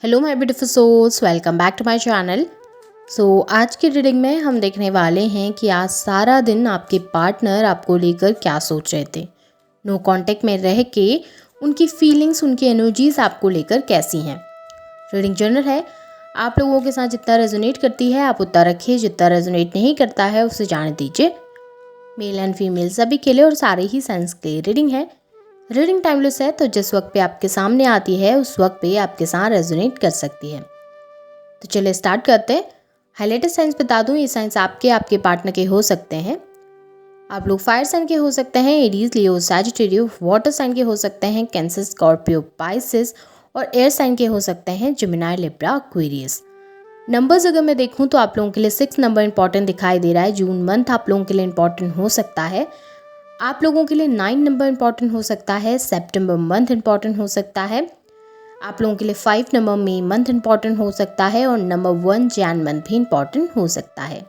Hello my beautiful souls, welcome back to my channel. आज की reading में हम देखने वाले हैं कि आज सारा दिन आपके पार्टनर आपको लेकर क्या सोच रहे थे। नो कांटेक्ट में रह के उनकी फीलिंग्स, उनकी एनर्जीज आपको लेकर कैसी हैं। रीडिंग जनरल है, आप लोगों के साथ जितना रेजोनेट करती है आप उतना रखिए, जितना रेजोनेट नहीं करता है उसे जाने दीजिए। मेल एंड फीमेल सभी के लिए और सारे ही साइंस के लिए रीडिंग है। रीडिंग टाइमलेस है, तो जिस वक्त पे आपके सामने आती है उस वक्त पे आपके साथ रेजोनेट कर सकती है। तो चलिए स्टार्ट करते हैं। हाईलाइटेड साइंस बता दूं, ये साइंस आपके पार्टनर के हो सकते हैं। आप लोग फायर साइन के हो सकते हैं, एरीज, लियो, सैजिटेरियस, वाटर साइन के हो सकते हैं, कैंसर, स्कॉर्पियो, पाइसिस, और एयर साइन के हो सकते हैं, जेमिनी, लिब्रा, एक्वेरियस। नंबर्स अगर मैं देखूं तो आप लोगों के लिए 6 नंबर इंपॉर्टेंट दिखाई दे रहा है। जून मंथ आप लोगों के लिए इंपॉर्टेंट हो सकता है। आप लोगों के लिए 9 नंबर इंपॉर्टेंट हो सकता है। सितंबर मंथ इंपॉर्टेंट हो सकता है। आप लोगों के लिए 5 नंबर मई मंथ इंपॉर्टेंट हो सकता है और नंबर 1 जैन मंथ भी इंपॉर्टेंट हो सकता है।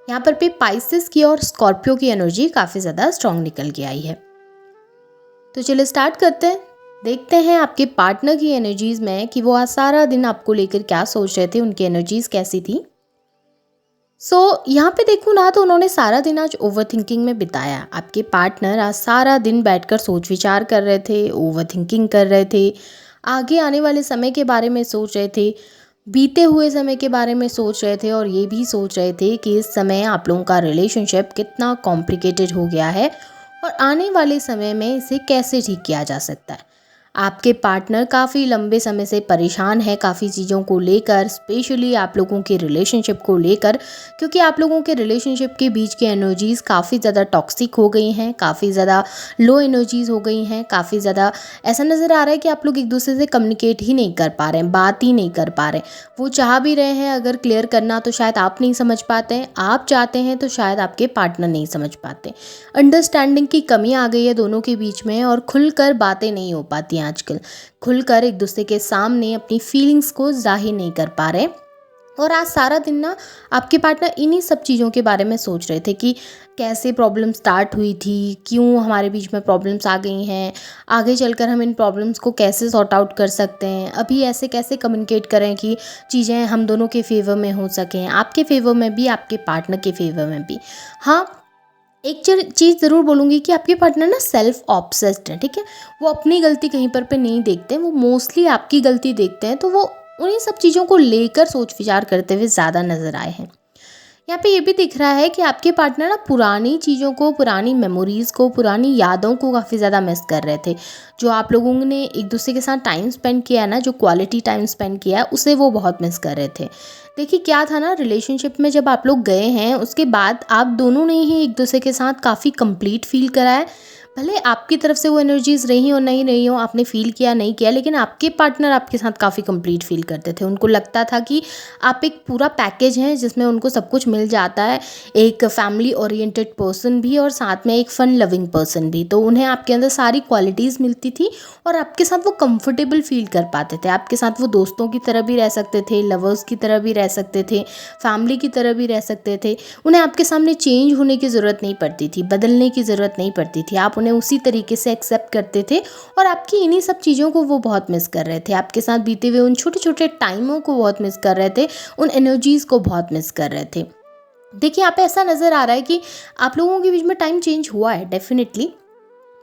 यहाँ पर भी पाइसिस की और स्कॉर्पियो की एनर्जी काफ़ी ज़्यादा स्ट्रांग निकल के आई है। तो चलिए स्टार्ट करते हैं। देखते हैं आपके पार्टनर की एनर्जीज में कि वो आज सारा दिन आपको लेकर क्या सोच रहे थे, उनकी एनर्जीज कैसी थी। यहाँ पे देखूँ ना तो उन्होंने सारा दिन आज ओवर थिंकिंग में बिताया। आपके पार्टनर आज सारा दिन बैठकर सोच विचार कर रहे थे, ओवर थिंकिंग कर रहे थे, आगे आने वाले समय के बारे में सोच रहे थे, बीते हुए समय के बारे में सोच रहे थे, और ये भी सोच रहे थे कि इस समय आप लोगों का रिलेशनशिप कितना कॉम्प्लिकेटेड हो गया है और आने वाले समय में इसे कैसे ठीक किया जा सकता है। आपके पार्टनर काफ़ी लंबे समय से परेशान है काफ़ी चीज़ों को लेकर, स्पेशली आप लोगों के रिलेशनशिप को लेकर, क्योंकि आप लोगों के रिलेशनशिप के बीच की एनर्जीज़ काफ़ी ज़्यादा टॉक्सिक हो गई हैं, काफ़ी ज़्यादा लो एनर्जीज़ हो गई हैं, काफ़ी ज़्यादा ऐसा नज़र आ रहा है कि आप लोग एक दूसरे से कम्युनिकेट ही नहीं कर पा रहे हैं, बात ही नहीं कर पा रहे हैं। वो चाह भी रहे हैं अगर क्लियर करना तो शायद आप नहीं समझ पाते हैं, आप चाहते हैं तो शायद आपके पार्टनर नहीं समझ पाते। अंडरस्टैंडिंग की कमी आ गई है दोनों के बीच में और खुलकर बातें नहीं हो पाती हैं आजकल। खुलकर एक दूसरे के सामने अपनी फीलिंग्स को जाहिर नहीं कर पा रहे। और आज सारा दिन ना आपके पार्टनर इन्हीं सब चीज़ों के बारे में सोच रहे थे कि कैसे प्रॉब्लम स्टार्ट हुई थी, क्यों हमारे बीच में प्रॉब्लम्स आ गई हैं, आगे चलकर हम इन प्रॉब्लम्स को कैसे सॉर्ट आउट कर सकते हैं, अभी ऐसे कैसे कम्युनिकेट करें कि चीज़ें हम दोनों के फेवर में हो सकें, आपके फेवर में भी, आपके पार्टनर के फेवर में भी। हाँ, एक चीज़ ज़रूर बोलूँगी कि आपके पार्टनर ना सेल्फ ऑब्सेस्ड है, ठीक है। वो अपनी गलती कहीं पर पे नहीं देखते हैं, वो मोस्टली आपकी गलती देखते हैं, तो वो उन्हीं सब चीज़ों को लेकर सोच विचार करते हुए ज़्यादा नज़र आए हैं। यहाँ पे ये भी दिख रहा है कि आपके पार्टनर ना पुरानी चीज़ों को, पुरानी मेमोरीज़ को, पुरानी यादों को काफ़ी ज़्यादा मिस कर रहे थे। जो आप लोगों ने एक दूसरे के साथ टाइम स्पेंड किया है ना, जो क्वालिटी टाइम स्पेंड किया है, उसे वो बहुत मिस कर रहे थे। देखिए क्या था ना, रिलेशनशिप में जब आप लोग गए हैं उसके बाद आप दोनों ने ही एक दूसरे के साथ काफ़ी कंप्लीट फील करा है। भले आपकी तरफ से वो एनर्जीज रही हो नहीं रही हो, आपने फील किया नहीं किया, लेकिन आपके पार्टनर आपके साथ काफ़ी कंप्लीट फील करते थे। उनको लगता था कि आप एक पूरा पैकेज हैं जिसमें उनको सब कुछ मिल जाता है, एक फैमिली ओरिएंटेड पर्सन भी और साथ में एक फन लविंग पर्सन भी। तो उन्हें आपके अंदर सारी क्वालिटीज़ मिलती थी और आपके साथ वो कंफर्टेबल फील कर पाते थे। आपके साथ वो दोस्तों की तरह भी रह सकते थे, लवर्स की तरह भी रह सकते थे, फैमिली की तरह भी रह सकते थे। उन्हें आपके सामने चेंज होने की ज़रूरत नहीं पड़ती थी, बदलने की ज़रूरत नहीं पड़ती थी। आप उन्हें उसी तरीके से एक्सेप्ट करते थे और आपकी इन्हीं सब चीज़ों को वो बहुत मिस कर रहे थे। आपके साथ बीते हुए उन छोटे छोटे टाइमों को बहुत मिस कर रहे थे, उन एनर्जीज़ को बहुत मिस कर रहे थे। देखिए यहाँ पे ऐसा नज़र आ रहा है कि आप लोगों के बीच में टाइम चेंज हुआ है डेफिनेटली।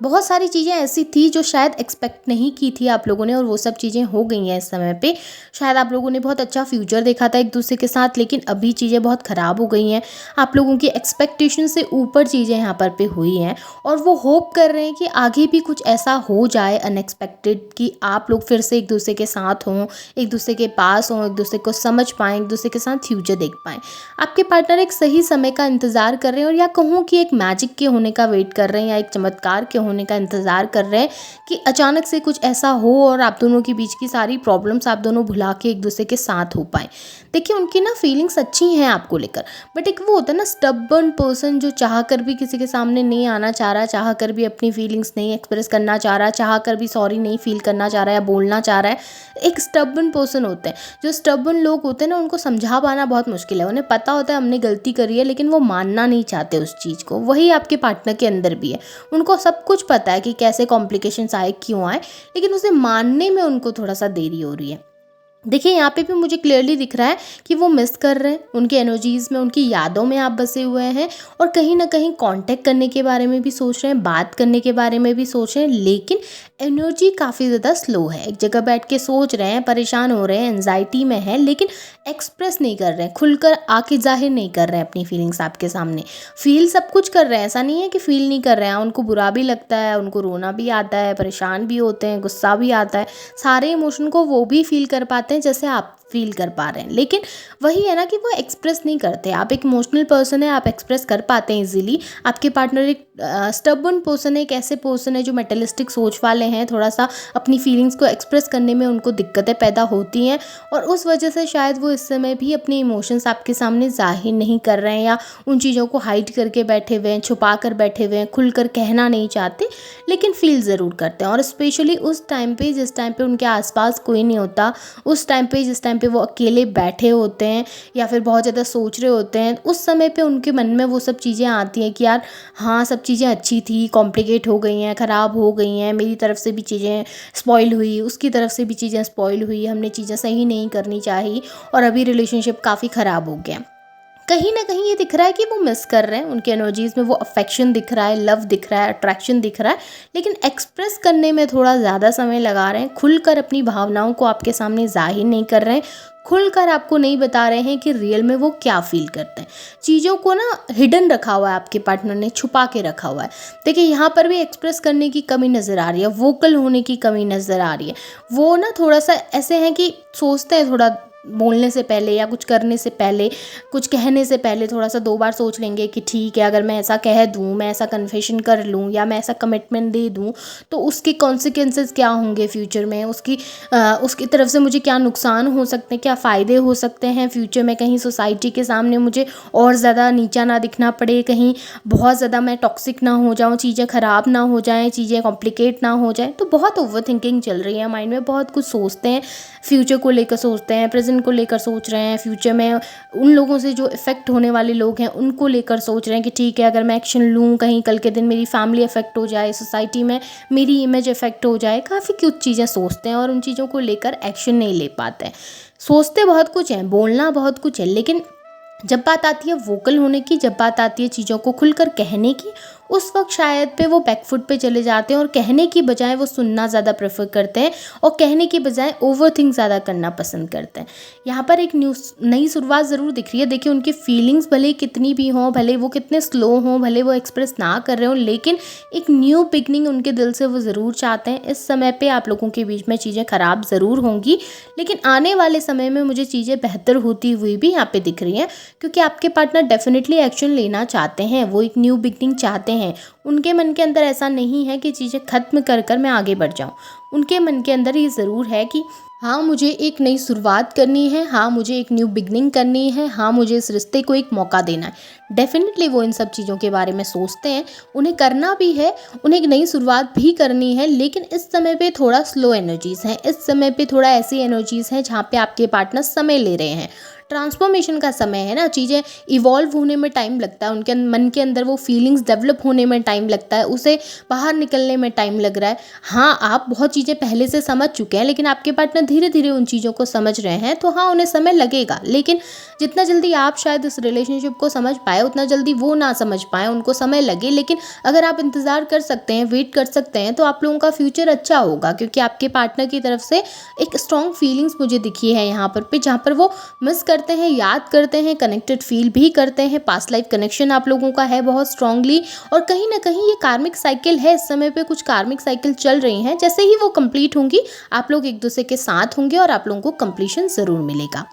बहुत सारी चीज़ें ऐसी थी जो शायद एक्सपेक्ट नहीं की थी आप लोगों ने, और वो सब चीज़ें हो गई हैं इस समय पे। शायद आप लोगों ने बहुत अच्छा फ्यूचर देखा था एक दूसरे के साथ, लेकिन अभी चीज़ें बहुत ख़राब हो गई हैं। आप लोगों की एक्सपेक्टेशन से ऊपर चीज़ें यहाँ पर पे हुई हैं और वो होप कर रहे हैं कि आगे भी कुछ ऐसा हो जाए अनएक्सपेक्टेड कि आप लोग फिर से एक दूसरे के साथ हों, एक दूसरे के पास हों, एक दूसरे को समझ पाएँ, एक दूसरे के साथ फ्यूचर देख पाएँ। आपके पार्टनर एक सही समय का इंतज़ार कर रहे हैं, और या कहूँ कि एक मैजिक के होने का वेट कर रहे हैं या एक चमत्कार के होने का इंतज़ार कर रहे हैं कि अचानक से कुछ ऐसा हो और आप दोनों के बीच की सारी प्रॉब्लम्स आप दोनों भुला के एक दूसरे के साथ हो पाएँ। देखिए उनकी ना फीलिंग्स अच्छी हैं आपको लेकर, बट एक वो होता है ना स्टबर्न पर्सन जो चाह कर भी किसी के सामने नहीं आना चाह रहा, चाह कर भी अपनी फीलिंग्स नहीं एक्सप्रेस करना चाह रहा, चाह कर भी सॉरी नहीं फील करना चाह रहा है या बोलना चाह रहा है। एक स्टबर्न पर्सन होते हैं, जो स्टबर्न लोग होते हैं ना, उनको समझा पाना बहुत मुश्किल है। उन्हें पता होता है हमने गलती करी है, लेकिन वो मानना नहीं चाहते उस चीज़ को। वही आपके पार्टनर के अंदर भी है, उनको सब कुछ कुछ पता है कि कैसे कॉम्प्लिकेशंस आए, क्यों आए, लेकिन उसे मानने में उनको थोड़ा सा देरी हो रही है। देखिए यहाँ पे भी मुझे क्लियरली दिख रहा है कि वो मिस कर रहे हैं, उनकी एनर्जीज़ में, उनकी यादों में आप बसे हुए हैं और कहीं ना कहीं कांटेक्ट करने के बारे में भी सोच रहे हैं, बात करने के बारे में भी सोच रहे हैं, लेकिन एनर्जी काफ़ी ज़्यादा स्लो है। एक जगह बैठ के सोच रहे हैं, परेशान हो रहे हैं, एनजाइटी में है, लेकिन एक्सप्रेस नहीं कर रहे हैं, खुलकर आके जाहिर नहीं कर रहे हैं अपनी फीलिंग्स आपके सामने। फील सब कुछ कर रहे हैं, ऐसा नहीं है कि फील नहीं कर रहे हैं, उनको बुरा भी लगता है, उनको रोना भी आता है, परेशान भी होते हैं, गुस्सा भी आता है, सारे इमोशन को वो भी फील कर पाते हैं जैसे आप फील कर पा रहे हैं, लेकिन वही है ना कि वो एक्सप्रेस नहीं करते। आप एक इमोशनल पर्सन है, आप एक्सप्रेस कर पाते हैं इजीली। आपके पार्टनर एक स्टबर्न पर्सन है, एक ऐसे पर्सन है जो मेटलिस्टिक सोच वाले हैं, थोड़ा सा अपनी फीलिंग्स को एक्सप्रेस करने में उनको दिक्कतें पैदा होती हैं और उस वजह से शायद वो इस समय भी अपने इमोशंस आपके सामने जाहिर नहीं कर रहे हैं या उन चीज़ों को हाइड करके बैठे हुए हैं, छुपा कर बैठे हुए हैं, खुलकर कहना नहीं चाहते, लेकिन फील ज़रूर करते हैं। और स्पेशली उस टाइम पे, जिस टाइम पे उनके आसपास कोई नहीं होता, उस टाइम पे, जिस टाइम पे वो अकेले बैठे होते हैं या फिर बहुत ज़्यादा सोच रहे होते हैं, उस समय पे उनके मन में वो सब चीज़ें आती हैं कि यार हाँ, सब चीज़ें अच्छी थी, कॉम्प्लिकेट हो गई हैं, ख़राब हो गई हैं, मेरी तरफ से भी चीज़ें स्पॉइल हुई, उसकी तरफ से भी चीज़ें स्पॉइल हुई, हमने चीज़ें सही नहीं करनी चाहिए और अभी रिलेशनशिप काफ़ी ख़राब हो गया। कहीं ना कहीं ये दिख रहा है कि वो मिस कर रहे हैं, उनकी एनर्जीज़ में वो अफेक्शन दिख रहा है, लव दिख रहा है, अट्रैक्शन दिख रहा है, लेकिन एक्सप्रेस करने में थोड़ा ज़्यादा समय लगा रहे हैं, खुलकर अपनी भावनाओं को आपके सामने जाहिर नहीं कर रहे हैं, खुलकर आपको नहीं बता रहे हैं कि रियल में वो क्या फील करते हैं। चीज़ों को ना हिडन रखा हुआ है, आपके पार्टनर ने छुपा के रखा हुआ है। देखिए यहाँ पर भी एक्सप्रेस करने की कमी नज़र आ रही है, वोकल होने की कमी नज़र आ रही है। वो ना थोड़ा सा ऐसे हैं कि सोचते हैं, थोड़ा बोलने से पहले या कुछ करने से पहले, कुछ कहने से पहले थोड़ा सा 2 बार सोच लेंगे कि ठीक है, अगर मैं ऐसा कह दूँ, मैं ऐसा कन्फेशन कर लूँ या मैं ऐसा कमिटमेंट दे दूँ तो उसके कॉन्सिक्वेंसेस क्या होंगे फ्यूचर में, उसकी तरफ से मुझे क्या नुकसान हो सकते हैं, क्या फ़ायदे हो सकते हैं फ्यूचर में, कहीं सोसाइटी के सामने मुझे और ज़्यादा नीचा ना दिखना पड़े, कहीं बहुत ज़्यादा मैं टॉक्सिक ना हो जाऊँ, चीज़ें ख़राब ना हो जाएँ, चीज़ें कॉम्प्लिकेट ना हो जाएँ। तो बहुत ओवर थिंकिंग चल रही है माइंड में, बहुत कुछ सोचते हैं, फ्यूचर को लेकर सोचते हैं, प्रेजेंट को लेकर सोच रहे हैं, फ्यूचर में उन लोगों से जो इफ़ेक्ट होने वाले लोग हैं उनको लेकर सोच रहे हैं कि ठीक है, अगर मैं एक्शन लूँ, कहीं कल के दिन मेरी फैमिली इफ़ेक्ट हो जाए, सोसाइटी में मेरी इमेज इफ़ेक्ट हो जाए। काफ़ी कुछ चीज़ें सोचते हैं और उन चीज़ों को लेकर एक्शन नहीं ले पाते हैं। सोचते बहुत कुछ हैं, बोलना बहुत कुछ है, लेकिन जब बात आती है वोकल होने की, जब बात आती है चीज़ों को खुलकर कहने की, उस वक्त शायद पे वो बैकफुट पे चले जाते हैं और कहने की बजाय वो सुनना ज़्यादा प्रेफर करते हैं और कहने की बजाय ओवरथिंक ज़्यादा करना पसंद करते हैं। यहाँ पर एक नई शुरुआत ज़रूर दिख रही है। देखिए उनकी फीलिंग्स भले कितनी भी हों, भले वो कितने स्लो हों, भले वो एक्सप्रेस ना कर रहे हों, लेकिन एक न्यू बिगनिंग उनके दिल से वो ज़रूर चाहते हैं। इस समय पे आप लोगों के बीच में चीज़ें ख़राब ज़रूर होंगी, लेकिन आने वाले समय में मुझे चीज़ें बेहतर होती हुई भी यहाँ पे दिख रही हैं, क्योंकि आपके पार्टनर डेफिनेटली एक्शन लेना चाहते हैं, वो एक न्यू बिगनिंग चाहते हैं। उनके मन के अंदर ऐसा नहीं है कि चीज़ें ख़त्म कर कर मैं आगे बढ़ जाऊं। उनके मन के अंदर ये ज़रूर है कि हाँ, मुझे एक नई शुरुआत करनी है, हाँ मुझे एक न्यू बिगनिंग करनी है, हाँ मुझे इस रिश्ते को एक मौका देना है। डेफिनेटली वो इन सब चीज़ों के बारे में सोचते हैं, उन्हें करना भी है, उन्हें एक नई शुरुआत भी करनी है, लेकिन इस समय पे थोड़ा स्लो एनर्जीज़ हैं, इस समय पे थोड़ा ऐसी एनर्जीज़ हैं जहाँ पे आपके पार्टनर समय ले रहे हैं। ट्रांसफॉर्मेशन का समय है ना, चीज़ें इवॉल्व होने में टाइम लगता है, उनके मन के अंदर वो फीलिंग्स डेवलप होने में टाइम लगता है, उसे बाहर निकलने में टाइम लग रहा है। हाँ, आप बहुत चीज़ें पहले से समझ चुके हैं, लेकिन आपके पार्टनर धीरे धीरे उन चीज़ों को समझ रहे हैं, तो हाँ उन्हें समय लगेगा, लेकिन जितना जल्दी आप शायद इस रिलेशनशिप को समझ पाए उतना जल्दी वो ना समझ पाए, उनको समय लगे। लेकिन अगर आप इंतज़ार कर सकते हैं, वेट कर सकते हैं, तो आप लोगों का फ्यूचर अच्छा होगा, क्योंकि आपके पार्टनर की तरफ से एक स्ट्रॉन्ग फीलिंग्स मुझे दिखी है यहाँ पर जहाँ पर वो मिस करते हैं, याद करते हैं, कनेक्टेड फील भी करते हैं। पास्ट लाइफ कनेक्शन आप लोगों का है बहुत स्ट्रांगली, और कहीं ना कहीं ये कार्मिक साइकिल है, इस समय पे कुछ कार्मिक साइकिल चल रही हैं, जैसे ही वो कंप्लीट होंगी आप लोग एक दूसरे के साथ होंगे और आप लोगों को कंप्लीशन ज़रूर मिलेगा।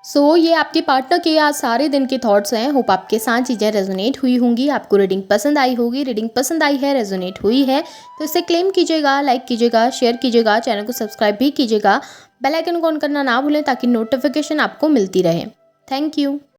ये आपके पार्टनर के आज सारे दिन के थॉट्स हैं। होप आपके साथ चीज़ें रेजोनेट हुई होंगी, आपको रीडिंग पसंद आई होगी। रीडिंग पसंद आई है, रेजोनेट हुई है, तो इसे क्लेम कीजिएगा, लाइक कीजिएगा, शेयर कीजिएगा, चैनल को सब्सक्राइब भी कीजिएगा, बेल आइकन को ऑन करना ना भूलें ताकि नोटिफिकेशन आपको मिलती रहे। Thank you.